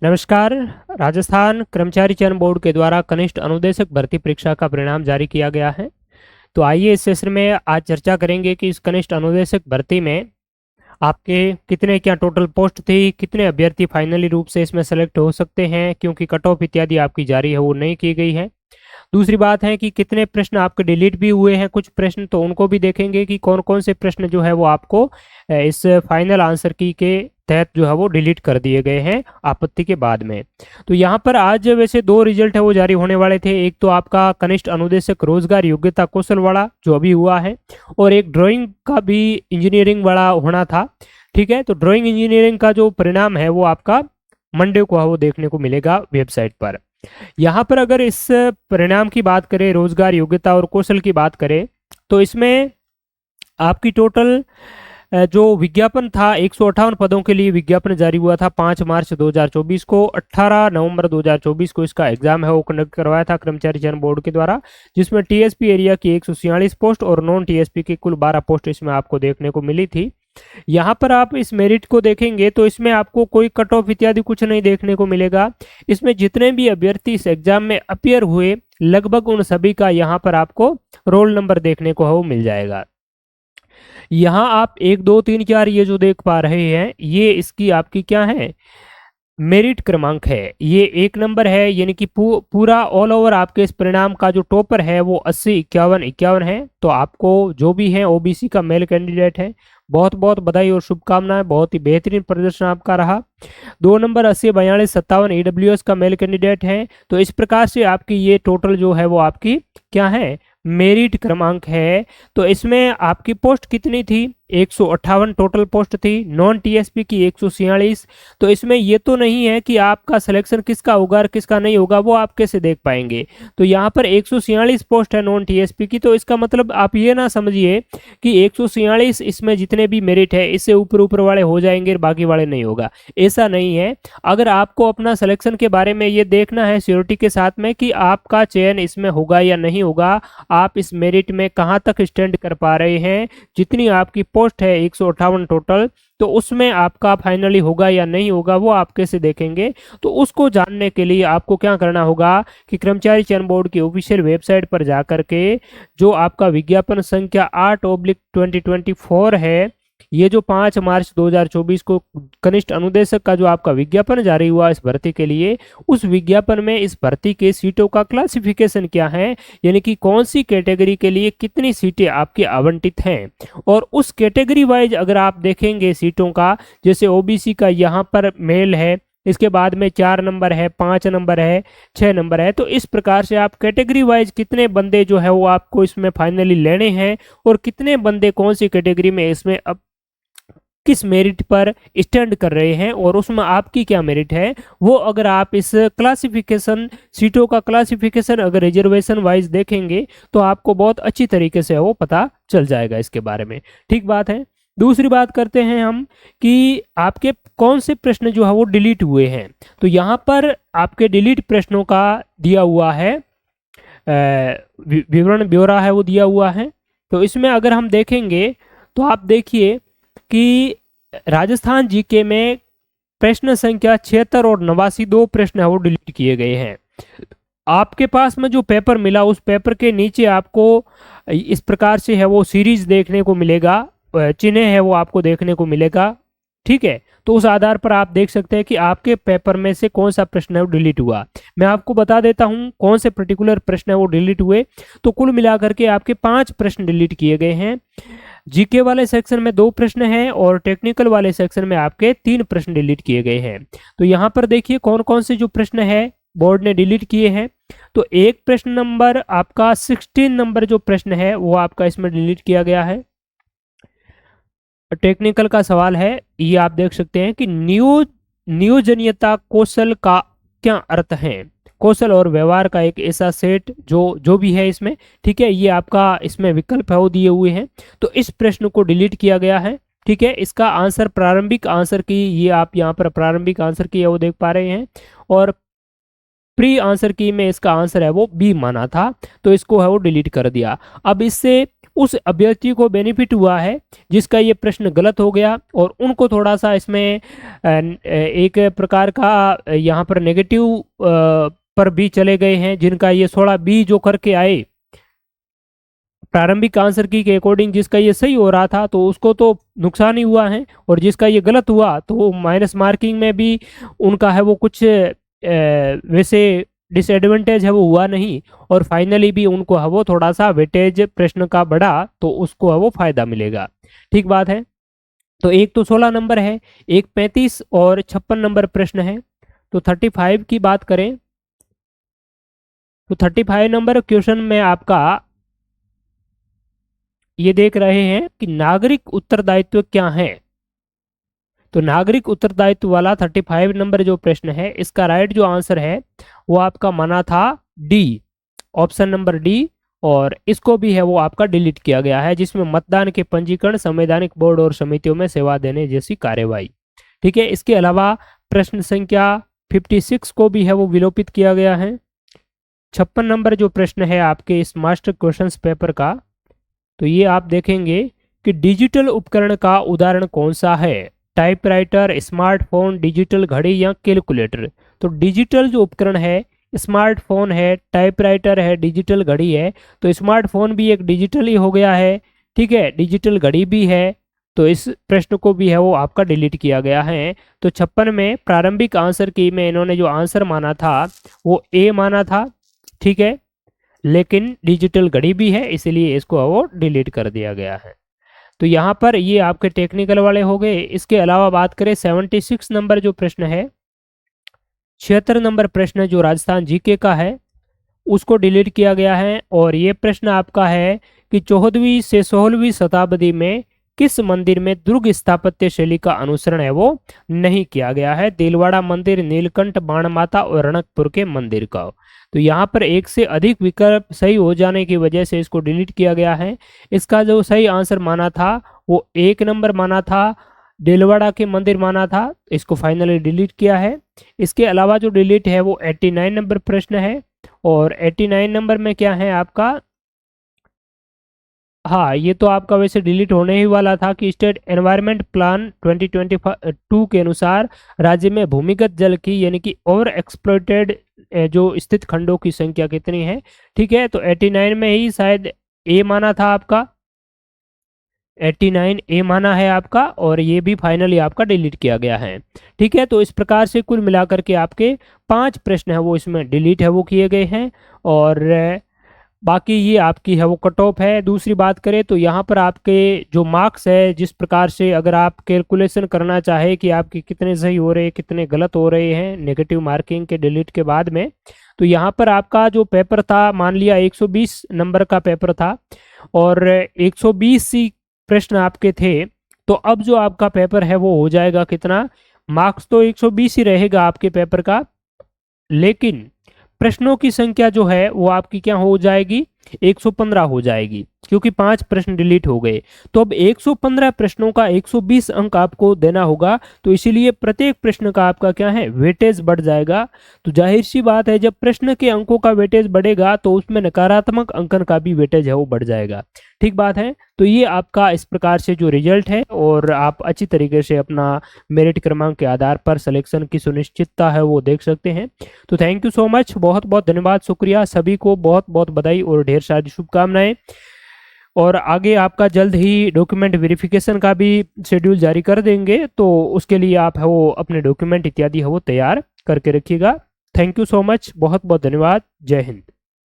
नमस्कार। राजस्थान कर्मचारी चयन बोर्ड के द्वारा कनिष्ठ अनुदेशक भर्ती परीक्षा का परिणाम जारी किया गया है। तो आइए इस सेशन में आज चर्चा करेंगे कि इस कनिष्ठ अनुदेशक भर्ती में आपके कितने क्या टोटल पोस्ट थी, कितने अभ्यर्थी फाइनली रूप से इसमें सेलेक्ट हो सकते हैं, क्योंकि कट ऑफ इत्यादि आपकी जारी है वो नहीं की गई है। दूसरी बात है कि कितने प्रश्न आपके डिलीट भी हुए हैं, कुछ प्रश्न तो उनको भी देखेंगे कि कौन कौन से प्रश्न जो है वो आपको इस फाइनल आंसर की के तहत जो है वो डिलीट कर दिए गए हैं आपत्ति के बाद में। तो यहाँ पर आज वैसे दो रिजल्ट है वो जारी होने वाले थे। एक तो आपका कनिष्ठ अनुदेशक रोजगार योग्यता कौशल वाला जो अभी हुआ है, और एक ड्राइंग का भी इंजीनियरिंग वाला होना था। ठीक है, तो ड्राइंग इंजीनियरिंग का जो परिणाम है वो आपका मंडे को है वो देखने को मिलेगा वेबसाइट पर। यहाँ पर अगर इस परिणाम की बात करें, रोजगार योग्यता और कौशल की बात करें, तो इसमें आपकी टोटल जो विज्ञापन था 158 पदों के लिए विज्ञापन जारी हुआ था 5 मार्च 2024 को। 18 नवंबर 2024 को इसका एग्जाम है वो कंडक्ट करवाया था कर्मचारी चयन बोर्ड के द्वारा, जिसमें टीएसपी एरिया की 146 पोस्ट और नॉन टीएसपी की कुल 12 पोस्ट इसमें आपको देखने को मिली थी। यहाँ पर आप इस मेरिट को देखेंगे तो इसमें आपको कोई कट ऑफ इत्यादि कुछ नहीं देखने को मिलेगा। इसमें जितने भी अभ्यर्थी इस एग्जाम में अपियर हुए लगभग उन सभी का यहाँ पर आपको रोल नंबर देखने को है वो मिल जाएगा। यहाँ आप 1 2 3 4 ये जो देख पा रहे हैं ये इसकी आपकी क्या है, मेरिट क्रमांक है। ये 1 नंबर है, यानी कि पूरा ऑल ओवर आपके इस परिणाम का जो टॉपर है वो 80 51 51 है। तो आपको जो भी है ओबीसी का मेल कैंडिडेट है, बहुत बहुत बधाई और शुभकामनाएं, बहुत ही बेहतरीन प्रदर्शन आपका रहा। 2 नंबर 80 42 57 ईडब्ल्यूएस का मेल कैंडिडेट है। तो इस प्रकार से आपकी ये टोटल जो है वो आपकी क्या है, मेरिट क्रमांक है। तो इसमें आपकी पोस्ट कितनी थी, 158 टोटल पोस्ट थी, नॉन टीएसपी की 146। तो इसमें ये तो नहीं है कि आपका सिलेक्शन किसका होगा और किसका नहीं होगा, वो आप कैसे देख पाएंगे। तो यहाँ पर 146 पोस्ट है नॉन टीएसपी की, तो इसका मतलब आप ये ना समझिए कि 146 इसमें जितने भी मेरिट है इससे ऊपर ऊपर वाले हो जाएंगे बाकी वाले नहीं होगा, ऐसा नहीं है। अगर आपको अपना सिलेक्शन के बारे में ये देखना है श्योरिटी के साथ में कि आपका चयन इसमें होगा या नहीं होगा, आप इस मेरिट में कहाँ तक स्टैंड कर पा रहे हैं, जितनी आपकी पोस्ट है 158 टोटल, तो उसमें आपका फाइनली होगा या नहीं होगा वो आप कैसे देखेंगे। तो उसको जानने के लिए आपको क्या करना होगा कि कर्मचारी चयन बोर्ड की ऑफिशियल वेबसाइट पर जाकर के जो आपका विज्ञापन संख्या 8/2024 है, ये जो 5 मार्च 2024 को कनिष्ठ अनुदेशक का जो आपका विज्ञापन जारी हुआ इस भर्ती के लिए, उस विज्ञापन में इस भर्ती के सीटों का क्लासिफिकेशन क्या है, यानी कि कौन सी कैटेगरी के लिए कितनी सीटें आपकी आवंटित हैं। और उस कैटेगरी वाइज अगर आप देखेंगे सीटों का, जैसे ओबीसी का यहाँ पर मेल है, इसके बाद में 4 नंबर है, 5 नंबर है, 6 नंबर है। तो इस प्रकार से आप कैटेगरी वाइज कितने बंदे जो है वो आपको इसमें फाइनली लेने हैं और कितने बंदे कौन सी कैटेगरी में इसमें अब किस मेरिट पर स्टैंड कर रहे हैं और उसमें आपकी क्या मेरिट है, वो अगर आप इस क्लासिफिकेशन सीटों का क्लासिफिकेशन अगर रिजर्वेशन वाइज देखेंगे तो आपको बहुत अच्छी तरीके से वो पता चल जाएगा इसके बारे में। ठीक बात है। दूसरी बात करते हैं हम कि आपके कौन से प्रश्न जो है वो डिलीट हुए हैं। तो यहाँ पर आपके डिलीट प्रश्नों का दिया हुआ है विवरण ब्यौरा है वो दिया हुआ है। तो इसमें अगर हम देखेंगे तो आप देखिए कि राजस्थान जीके में प्रश्न संख्या 76 और 89 दो प्रश्न है वो डिलीट किए गए हैं। आपके पास में जो पेपर मिला उस पेपर के नीचे आपको इस प्रकार से है वो सीरीज देखने को मिलेगा, चिन्ह है वो आपको देखने को मिलेगा। ठीक है, तो उस आधार पर आप देख सकते हैं कि आपके पेपर में से कौन सा प्रश्न है वो डिलीट हुआ। मैं आपको बता देता हूं कौन से पर्टिकुलर प्रश्न है वो डिलीट हुए। तो कुल मिलाकर के आपके 5 प्रश्न डिलीट किए गए हैं। जीके वाले सेक्शन में 2 प्रश्न हैं और टेक्निकल वाले सेक्शन में आपके 3 प्रश्न डिलीट किए गए हैं। तो यहाँ पर देखिए कौन कौन से जो प्रश्न है बोर्ड ने डिलीट किए हैं। तो एक प्रश्न नंबर आपका 16 नंबर जो प्रश्न है वो आपका इसमें डिलीट किया गया है। टेक्निकल का सवाल है, ये आप देख सकते हैं कि नियोजनीयता कौशल का क्या अर्थ है। कौशल और व्यवहार का एक ऐसा सेट जो भी है इसमें, ठीक है, ये आपका इसमें विकल्प है वो दिए हुए हैं। तो इस प्रश्न को डिलीट किया गया है। ठीक है, इसका आंसर प्रारंभिक आंसर की, ये आप यहाँ पर प्रारंभिक आंसर की है वो देख पा रहे हैं। और प्री आंसर की में इसका आंसर है वो बी माना था, तो इसको है वो डिलीट कर दिया। अब इससे उस अभ्यर्थी को बेनिफिट हुआ है जिसका ये प्रश्न गलत हो गया, और उनको थोड़ा सा इसमें एक प्रकार का यहाँ पर नेगेटिव पर भी चले गए हैं, जिनका ये 16 बी जो करके आए प्रारंभिक आंसर की के अकॉर्डिंग, जिसका ये सही हो रहा था तो उसको तो नुकसान ही हुआ है, और जिसका ये गलत हुआ तो माइनस मार्किंग में भी उनका है वो कुछ वैसे डिसएडवांटेज है वो हुआ नहीं, और फाइनली भी उनको है वो थोड़ा सा वेटेज प्रश्न का बढ़ा तो उसको है वो फायदा मिलेगा। ठीक बात है। तो एक तो 16 नंबर है, एक 35 और 56 नंबर प्रश्न है। तो 35 की बात करें तो 35 नंबर क्वेश्चन में आपका ये देख रहे हैं कि नागरिक उत्तरदायित्व क्या है। तो नागरिक उत्तरदायित्व वाला 35 नंबर जो प्रश्न है, इसका राइट जो आंसर है वो आपका माना था डी, ऑप्शन नंबर डी, और इसको भी है वो आपका डिलीट किया गया है, जिसमें मतदान के पंजीकरण, संवैधानिक बोर्ड और समितियों में सेवा देने जैसी कार्यवाही। ठीक है। इसके अलावा प्रश्न संख्या 56 को भी है वो विलोपित किया गया है। 56 नंबर जो प्रश्न है आपके इस मास्टर क्वेश्चंस पेपर का, तो ये आप देखेंगे कि डिजिटल उपकरण का उदाहरण कौन सा है, टाइपराइटर, स्मार्टफोन, डिजिटल घड़ी या कैलकुलेटर। तो डिजिटल जो उपकरण है, स्मार्टफोन है, टाइपराइटर है, डिजिटल घड़ी है, तो स्मार्टफोन भी एक डिजिटल ही हो गया है। ठीक है, डिजिटल घड़ी भी है, तो इस प्रश्न को भी है वो आपका डिलीट किया गया है। तो 56 में प्रारंभिक आंसर की में इन्होंने जो आंसर माना था वो ए माना था। ठीक है, लेकिन डिजिटल घड़ी भी है, इसलिए इसको वो डिलीट कर दिया गया है। तो यहाँ पर ये आपके टेक्निकल वाले हो गए। इसके अलावा बात करें 76 नंबर जो प्रश्न है, 76 नंबर प्रश्न जो राजस्थान जीके का है, उसको डिलीट किया गया है। और ये प्रश्न आपका है कि 14वीं से 16वीं शताब्दी में किस मंदिर में दुर्ग स्थापत्य शैली का अनुसरण है वो नहीं किया गया है। दिलवाड़ा मंदिर, नीलकंठ, बाणमाता और रणकपुर के मंदिर का। तो यहाँ पर एक से अधिक विकल्प सही हो जाने की वजह से इसको डिलीट किया गया है। इसका जो सही आंसर माना था वो 1 नंबर माना था, दिलवाड़ा के मंदिर माना था, इसको फाइनली डिलीट किया है। इसके अलावा जो डिलीट है वो 89 नंबर प्रश्न है, और 89 नंबर में क्या है आपका, हाँ ये तो आपका वैसे डिलीट होने ही वाला था कि स्टेट एनवायरनमेंट प्लान 2022 के अनुसार राज्य में भूमिगत जल की यानी कि ओवर एक्सप्लॉइटेड जो स्थित खंडों की संख्या कितनी है। ठीक है, तो 89 में ही शायद ए माना था आपका, 89 ए माना है आपका, और ये भी फाइनली आपका डिलीट किया गया है। ठीक है, तो इस प्रकार से कुल मिलाकर के आपके 5 प्रश्न है वो इसमें डिलीट है वो किए गए हैं, और बाकी ये आपकी है वो कट ऑफ है। दूसरी बात करें तो यहाँ पर आपके जो मार्क्स है, जिस प्रकार से अगर आप कैलकुलेशन करना चाहे कि आपके कितने सही हो रहे हैं कितने गलत हो रहे हैं नेगेटिव मार्किंग के डिलीट के बाद में, तो यहाँ पर आपका जो पेपर था, मान लिया 120 नंबर का पेपर था और 120 सी प्रश्न आपके थे, तो अब जो आपका पेपर है वो हो जाएगा कितना, मार्क्स तो 120 ही रहेगा आपके पेपर का, लेकिन प्रश्नों की संख्या जो है वो आपकी क्या हो जाएगी, 115 हो जाएगी, क्योंकि 5 प्रश्न डिलीट हो गए। तो अब 115 प्रश्नों का 120 अंक आपको देना होगा, तो इसीलिए प्रत्येक प्रश्न का आपका क्या है, वेटेज बढ़ जाएगा। तो जाहिर सी बात है, जब प्रश्न के अंकों का वेटेज बढ़ेगा तो उसमें नकारात्मक अंकन का भी वेटेज है वो बढ़ जाएगा। ठीक बात है। तो ये आपका इस प्रकार से जो रिजल्ट है, और आप अच्छी तरीके से अपना मेरिट क्रमांक के आधार पर सिलेक्शन की सुनिश्चितता है वो देख सकते हैं। तो थैंक यू सो मच, बहुत बहुत धन्यवाद, शुक्रिया, सभी को बहुत बहुत बधाई और ढेर सारी शुभकामनाएं। और आगे आपका जल्द ही डॉक्यूमेंट वेरिफिकेशन का भी शेड्यूल जारी कर देंगे, तो उसके लिए आप है वो अपने डॉक्यूमेंट इत्यादि है वो तैयार करके रखिएगा। थैंक यू सो मच, बहुत बहुत धन्यवाद, जय हिंद।